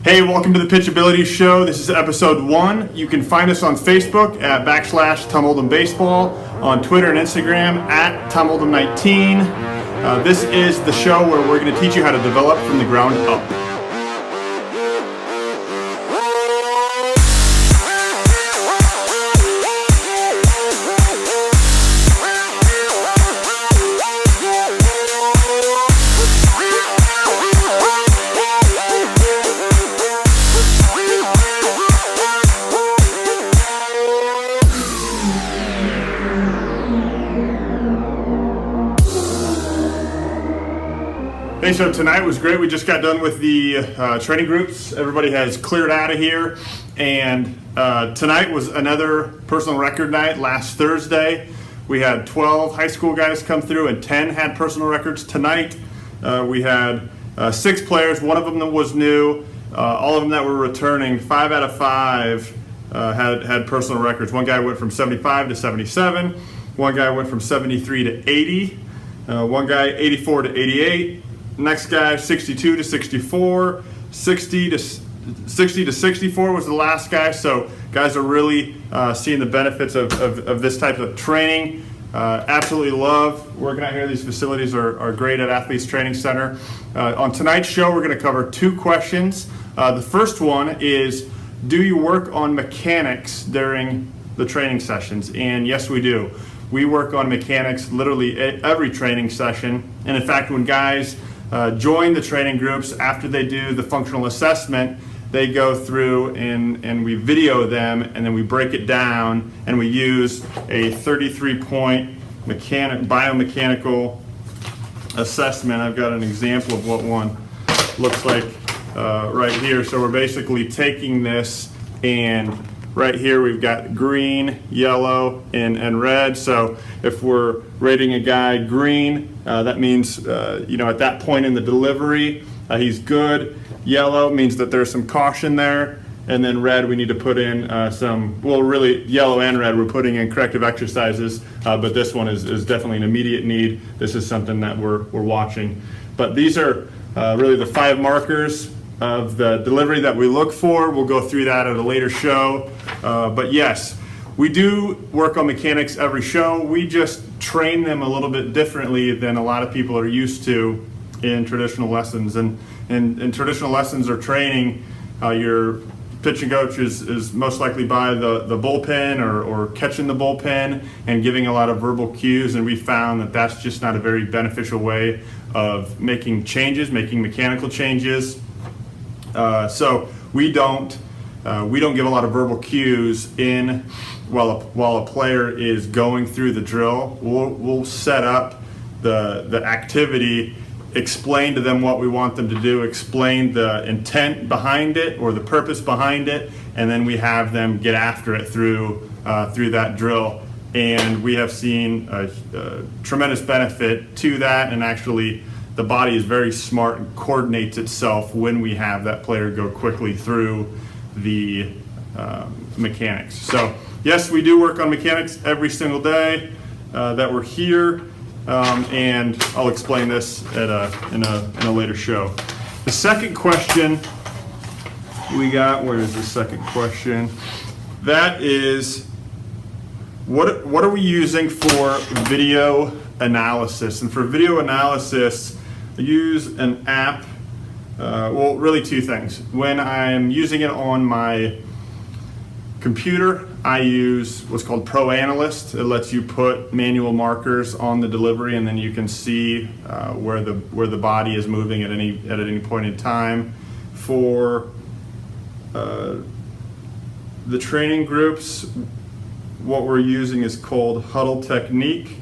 Hey, welcome to the Pitchabilities Show. This is episode 1. You can find us on Facebook at /Tom Oldham Baseball, on Twitter and Instagram at Tom Oldham 19. This is the show where we're going to teach you how to develop from the ground up. Hey, so tonight was great. We just got done with the training groups. Everybody has cleared out of here. And tonight was another personal record night. Last Thursday, we had 12 high school guys come through and 10 had personal records. Tonight, we had 6 players. One of them that was new. All of them that were returning, 5 out of 5 had personal records. One guy went from 75 to 77. One guy went from 73 to 80. One guy 84 to 88. Next guy, 62 to 64, 60 to 64 was the last guy. So guys are really seeing the benefits of this type of training. Absolutely love working out here. These facilities are great at Athletes Training Center. On tonight's show, we're going to cover 2 questions. The first one is, do you work on mechanics during the training sessions? And yes, we do. We work on mechanics literally every training session. And in fact, when guys join the training groups, after they do the functional assessment, they go through and we video them, and then we break it down, and we use a 33-point biomechanical assessment. I've got an example of what one looks like right here. So we're basically taking this, and right here we've got green, yellow, and red. So if we're rating a guy green, that means at that point in the delivery he's good. Yellow means that there's some caution there, and then red, we need to put in really yellow and red, we're putting in corrective exercises, but this one is definitely an immediate need. This is something that we're watching. But these are really the 5 markers of the delivery that we look for. We'll go through that at a later show. But yes, we do work on mechanics every show. We just train them a little bit differently than a lot of people are used to in traditional lessons. And in traditional lessons or training, your pitching coach is most likely by the bullpen or catching the bullpen and giving a lot of verbal cues. And we found that that's just not a very beneficial way of making changes, making mechanical changes. So we don't give a lot of verbal cues while a player is going through the drill. We'll set up the activity, explain to them what we want them to do, explain the intent behind it or the purpose behind it, and then we have them get after it through that drill. And we have seen a tremendous benefit to that, and actually the body is very smart and coordinates itself when we have that player go quickly through the mechanics. So yes, we do work on mechanics every single day that we're here, and I'll explain this in a later show. The second question we got, where is the second question? That is, what are we using for video analysis? And for video analysis, I use an app. Really 2 things. When I'm using it on my computer, I use what's called Pro Analyst. It lets you put manual markers on the delivery, and then you can see where the body is moving at any point in time. For the training groups, what we're using is called Huddle Technique.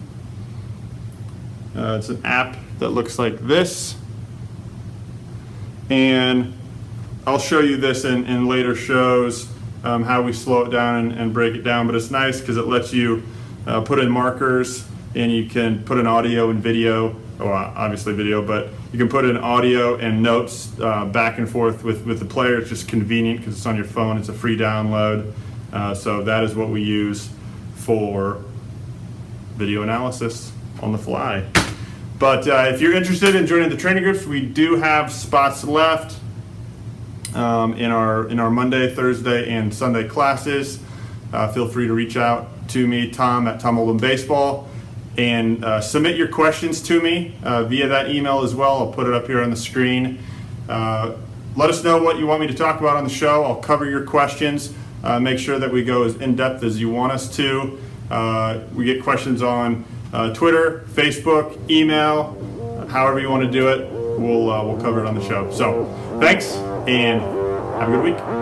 It's an app that looks like this, and I'll show you this in later shows, how we slow it down and break it down. But it's nice because it lets you put in markers, and you can put in audio and video, obviously video, but you can put in audio and notes back and forth with the player. It's just convenient because it's on your phone. It's a free download. So that is what we use for video analysis on the fly. But if you're interested in joining the training groups, we do have spots left. in our Monday, Thursday, and Sunday classes. Feel free to reach out to me, Tom, at Tom Oldham Baseball, and submit your questions to me via that email as well. I'll put it up here on the screen. Let us know what you want me to talk about on the show. I'll cover your questions. Make sure that we go as in-depth as you want us to. We get questions on Twitter, Facebook, email, however you want to do it. We'll cover it on the show. So thanks, and have a good week.